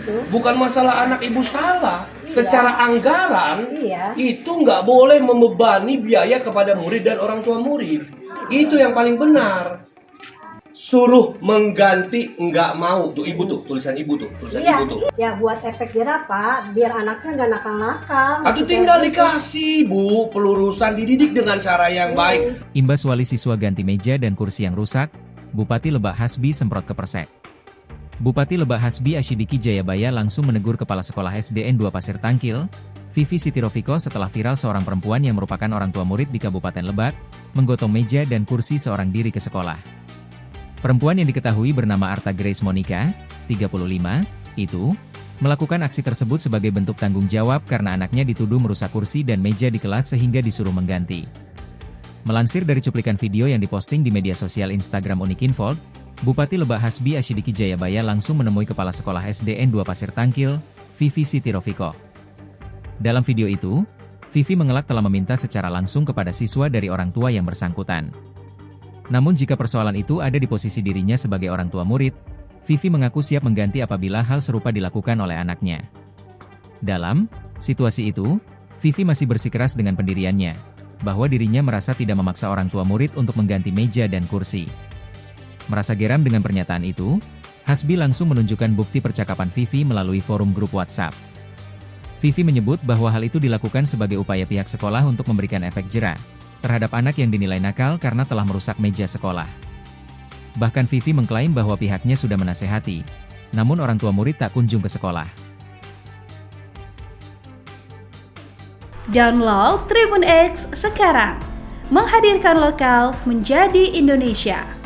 itu. Bukan masalah anak ibu salah. Secara anggaran, itu nggak boleh membebani biaya kepada murid dan orang tua murid. Itu yang paling benar. Suruh mengganti nggak mau. Tuh ibu tuh, tulisan ibu tuh. Ibu tuh. Ya buat efek jerah Pak, biar anaknya nggak nakal-nakal. Atau tinggal dikasih Bu, pelurusan dididik dengan cara yang baik. Imbas wali siswa ganti meja dan kursi yang rusak, Bupati Lebak Hasbi semprot ke Persek. Bupati Lebak Hasbi Asyidiki Jayabaya langsung menegur Kepala Sekolah SDN 2 Pasir Tangkil, Vivi Siti Rofiko setelah viral seorang perempuan yang merupakan orang tua murid di Kabupaten Lebak, menggotong meja dan kursi seorang diri ke sekolah. Perempuan yang diketahui bernama Arta Grace Monica, 35, itu, melakukan aksi tersebut sebagai bentuk tanggung jawab karena anaknya dituduh merusak kursi dan meja di kelas sehingga disuruh mengganti. Melansir dari cuplikan video yang diposting di media sosial Instagram Unikinfold, Bupati Lebak Hasbi Asyidiki Jayabaya langsung menemui Kepala Sekolah SDN 2 Pasir Tangkil, Vivi Siti Rofiko. Dalam video itu, Vivi mengelak telah meminta secara langsung kepada siswa dari orang tua yang bersangkutan. Namun jika persoalan itu ada di posisi dirinya sebagai orang tua murid, Vivi mengaku siap mengganti apabila hal serupa dilakukan oleh anaknya. Dalam situasi itu, Vivi masih bersikeras dengan pendiriannya, bahwa dirinya merasa tidak memaksa orang tua murid untuk mengganti meja dan kursi. Merasa geram dengan pernyataan itu, Hasbi langsung menunjukkan bukti percakapan Vivi melalui forum grup WhatsApp. Vivi menyebut bahwa hal itu dilakukan sebagai upaya pihak sekolah untuk memberikan efek jera terhadap anak yang dinilai nakal karena telah merusak meja sekolah. Bahkan Vivi mengklaim bahwa pihaknya sudah menasehati, namun orang tua murid tak kunjung ke sekolah. Download Tribun X sekarang, menghadirkan lokal menjadi Indonesia.